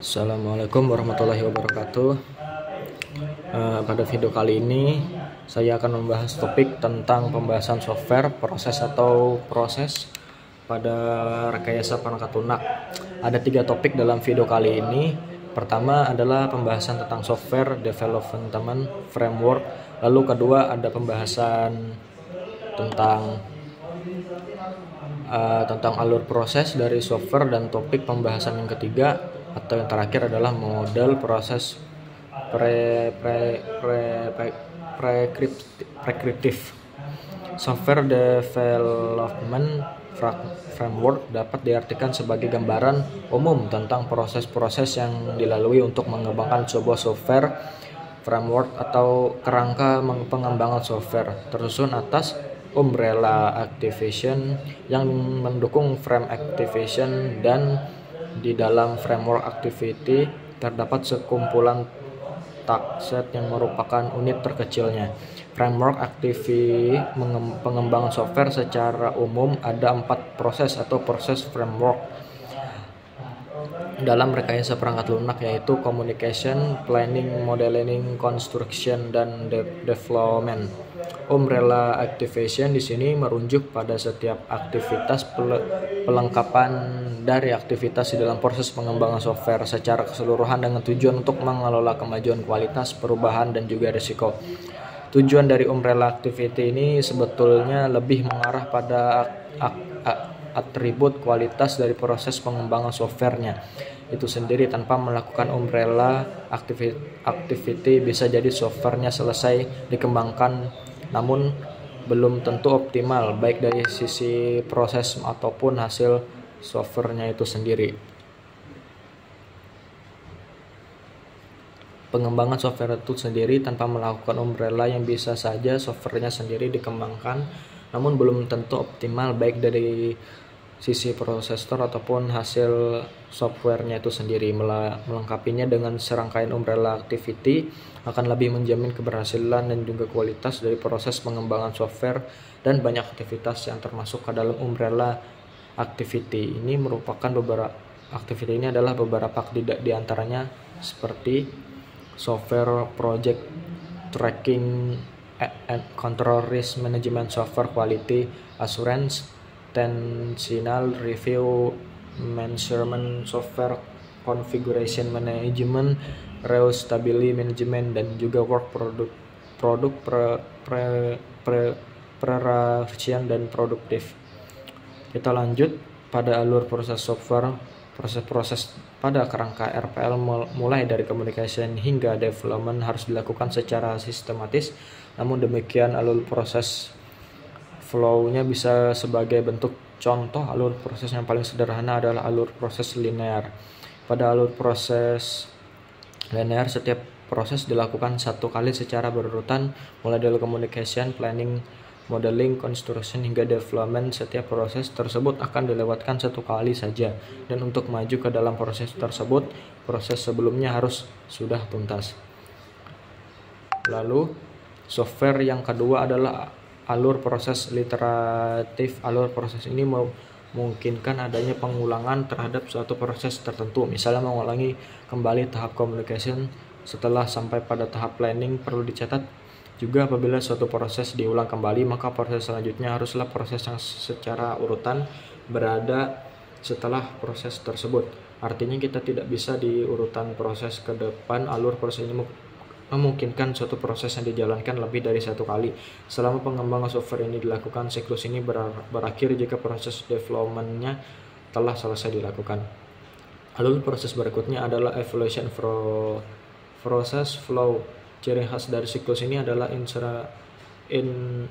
Assalamualaikum warahmatullahi wabarakatuh. Pada video kali ini saya akan membahas topik tentang pembahasan software, proses atau proses pada rekayasa perangkat lunak. Ada 3 topik dalam video kali ini. Pertama adalah pembahasan tentang software development framework. Lalu kedua ada pembahasan tentang alur proses dari software, dan topik pembahasan yang ketiga atau yang terakhir adalah model proses preskriptif. Software development framework dapat diartikan sebagai gambaran umum tentang proses-proses yang dilalui untuk mengembangkan sebuah software. Framework atau kerangka pengembangan software tersusun atas umbrella activation yang mendukung frame activation, dan di dalam framework activity terdapat sekumpulan taskset yang merupakan unit terkecilnya. Framework activity pengembangan software secara umum ada 4 proses atau proses framework dalam rekayasa perangkat lunak, yaitu communication, planning, modeling, construction, dan development. Umbrella activation di sini merujuk pada setiap aktivitas pelengkapan dari aktivitas di dalam proses pengembangan software secara keseluruhan dengan tujuan untuk mengelola kemajuan kualitas, perubahan, dan juga risiko. Tujuan dari umbrella activity ini sebetulnya lebih mengarah pada atribut kualitas dari proses pengembangan softwarenya itu sendiri. Tanpa melakukan umbrella activity bisa jadi softwarenya selesai dikembangkan namun belum tentu optimal baik dari sisi proses ataupun hasil softwarenya itu sendiri. Pengembangan software itu sendiri tanpa melakukan umbrella yang bisa saja softwarenya sendiri dikembangkan namun belum tentu optimal baik dari sisi prosesor ataupun hasil softwarenya itu sendiri. Melengkapinya dengan serangkaian umbrella activity akan lebih menjamin keberhasilan dan juga kualitas dari proses pengembangan software, dan banyak aktivitas yang termasuk ke dalam umbrella activity ini merupakan beberapa di antaranya seperti software project tracking and control, risk management, software quality assurance, tensional review, measurement, software configuration management, stability management, dan juga work product preparation dan produktif. Kita lanjut pada alur proses software. Proses-proses pada kerangka RPL mulai dari communication hingga development harus dilakukan secara sistematis. Namun demikian alur proses flow-nya bisa sebagai bentuk contoh. Alur proses yang paling sederhana adalah alur proses linear. Pada alur proses linear setiap proses dilakukan satu kali secara berurutan, mulai dari communication, planning, modeling, construction, hingga development. Setiap proses tersebut akan dilewatkan satu kali saja, dan untuk maju ke dalam proses tersebut, proses sebelumnya harus sudah tuntas. Lalu software yang kedua adalah alur proses iteratif. Alur proses ini memungkinkan adanya pengulangan terhadap suatu proses tertentu. Misalnya mengulangi kembali tahap communication setelah sampai pada tahap planning. Perlu dicatat juga apabila suatu proses diulang kembali, maka proses selanjutnya haruslah proses yang secara urutan berada setelah proses tersebut. Artinya kita tidak bisa di urutan proses ke depan. Alur proses ini memungkinkan suatu proses yang dijalankan lebih dari satu kali. Selama pengembangan software ini dilakukan, siklus ini berakhir jika proses development-nya telah selesai dilakukan. Lalu proses berikutnya adalah evaluation process flow. Ciri khas dari siklus ini adalah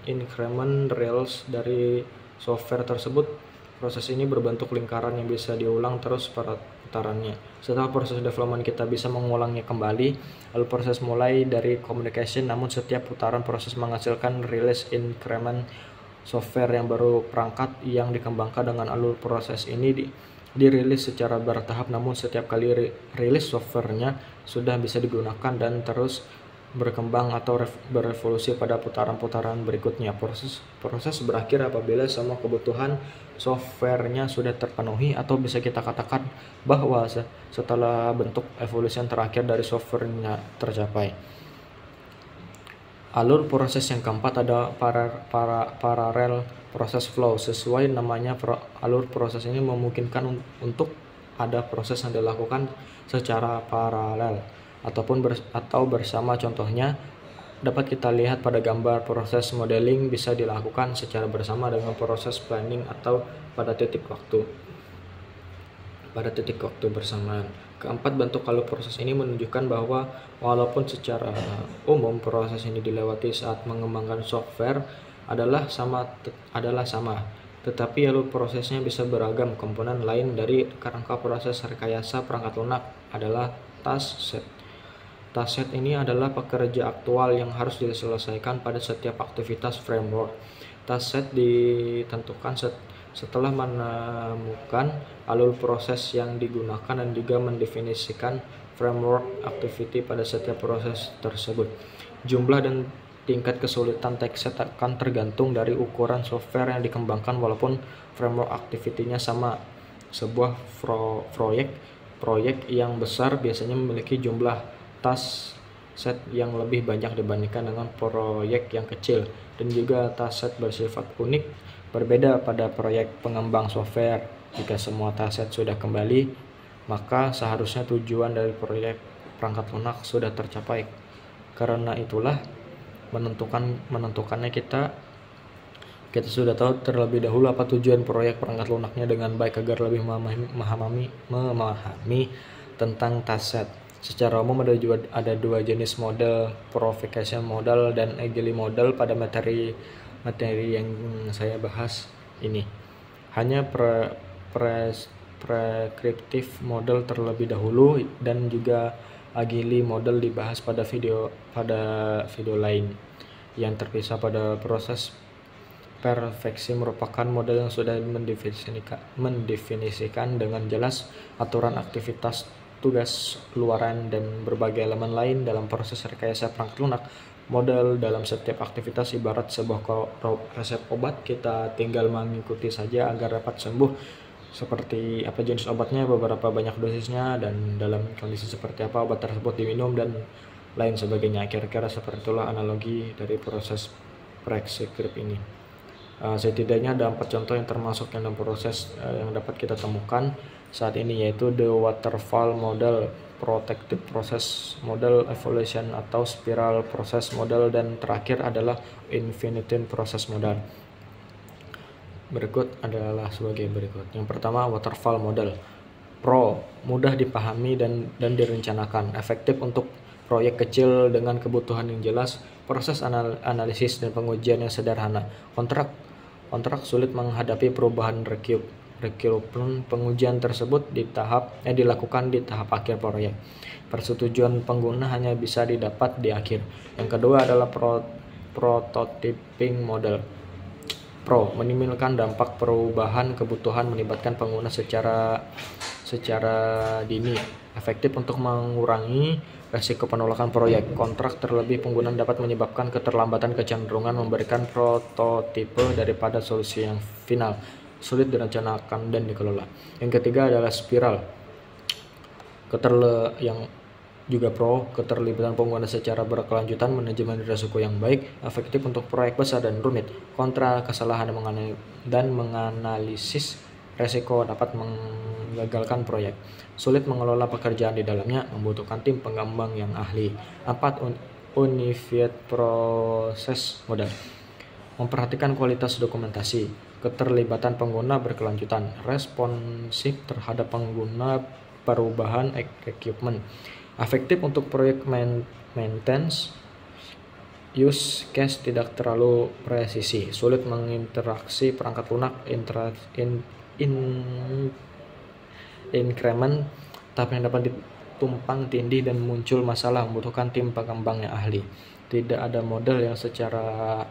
increment rails dari software tersebut. Proses ini berbentuk lingkaran yang bisa diulang terus putarannya. Setelah proses development kita bisa mengulangnya kembali. Lalu proses mulai dari communication, namun setiap putaran proses menghasilkan release increment software yang baru. Perangkat yang dikembangkan dengan alur proses ini dirilis secara bertahap, namun setiap kali rilis softwarenya sudah bisa digunakan dan terus berkembang atau berevolusi pada putaran-putaran berikutnya. Proses berakhir apabila semua kebutuhan softwarenya sudah terpenuhi, atau bisa kita katakan bahwa setelah bentuk evolusi yang terakhir dari softwarenya tercapai. Alur proses yang keempat ada parallel process flow. Sesuai namanya, alur proses ini memungkinkan untuk ada proses yang dilakukan secara paralel atau bersama. Contohnya dapat kita lihat pada gambar. Proses modeling bisa dilakukan secara bersama dengan proses planning atau pada titik waktu bersamaan. Keempat, bentuk alur proses ini menunjukkan bahwa walaupun secara umum proses ini dilewati saat mengembangkan software adalah sama, tetapi alur prosesnya bisa beragam. Komponen lain dari kerangka proses rekayasa perangkat lunak adalah task set. Task set ini adalah pekerja aktual yang harus diselesaikan pada setiap aktivitas framework. Task set ditentukan setelah menemukan alur proses yang digunakan dan juga mendefinisikan framework activity pada setiap proses tersebut. Jumlah dan tingkat kesulitan task set akan tergantung dari ukuran software yang dikembangkan. Walaupun framework activity-nya sama, sebuah proyek yang besar biasanya memiliki jumlah task set yang lebih banyak dibandingkan dengan proyek yang kecil, dan juga task set bersifat unik berbeda pada proyek pengembang software. Jika semua task set sudah kembali, maka seharusnya tujuan dari proyek perangkat lunak sudah tercapai. Karena itulah menentukannya kita sudah tahu terlebih dahulu apa tujuan proyek perangkat lunaknya dengan baik agar lebih memahami tentang task set. Secara umum ada dua jenis model, provocation model dan agile model pada materi yang saya bahas ini. Hanya prescriptive model terlebih dahulu, dan juga agile model dibahas pada video lain. Yang terpisah pada proses perfeksi merupakan model yang sudah mendefinisikan dengan jelas aturan aktivitas, tugas luaran, dan berbagai elemen lain dalam proses rekayasa perangkat lunak. Model dalam setiap aktivitas ibarat sebuah resep obat, kita tinggal mengikuti saja agar dapat sembuh. Seperti apa jenis obatnya, beberapa banyak dosisnya, dan dalam kondisi seperti apa obat tersebut diminum, dan lain sebagainya. Kira-kira seperti itulah analogi dari proses prescriptive ini. Setidaknya ada 4 contoh yang termasuk dalam proses yang dapat kita temukan saat ini, yaitu the waterfall model, protective process model, evolution atau spiral process model, dan terakhir adalah infinite process model. Berikut adalah sebagai berikut. Yang pertama, waterfall model. Mudah dipahami dan direncanakan, efektif untuk proyek kecil dengan kebutuhan yang jelas, proses analisis dan pengujian yang sederhana. Kontrak sulit menghadapi perubahan rekrutmen. Pengujian tersebut dilakukan di tahap akhir proyek. Persetujuan pengguna hanya bisa didapat di akhir. Yang kedua adalah prototyping model. Menimbulkan dampak perubahan kebutuhan melibatkan pengguna secara dini, efektif untuk mengurangi risiko penolakan proyek. Kontrak terlebih pengguna dapat menyebabkan keterlambatan, kecenderungan memberikan prototipe daripada solusi yang final, sulit direncanakan dan dikelola. Yang ketiga adalah spiral. Keterlibatan pengguna secara berkelanjutan, manajemen risiko yang baik, efektif untuk proyek besar dan rumit. Kontra, kesalahan dan menganalisis risiko dapat menggagalkan proyek. Sulit mengelola pekerjaan di dalamnya, membutuhkan tim pengembang yang ahli. 4. Unified process model. Memperhatikan kualitas dokumentasi, keterlibatan pengguna berkelanjutan, responsif terhadap pengguna, perubahan equipment. Efektif untuk proyek maintenance, use case tidak terlalu presisi, sulit menginteraksi perangkat lunak, increment tahap yang dapat ditumpang tindih dan muncul masalah, membutuhkan tim pengembang yang ahli. Tidak ada model yang secara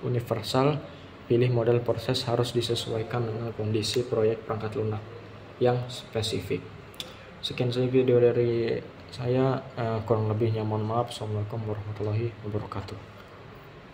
universal, pilih model proses harus disesuaikan dengan kondisi proyek perangkat lunak yang spesifik. Sekian saja video dari Saya kurang lebihnya mohon maaf. Assalamualaikum warahmatullahi wabarakatuh.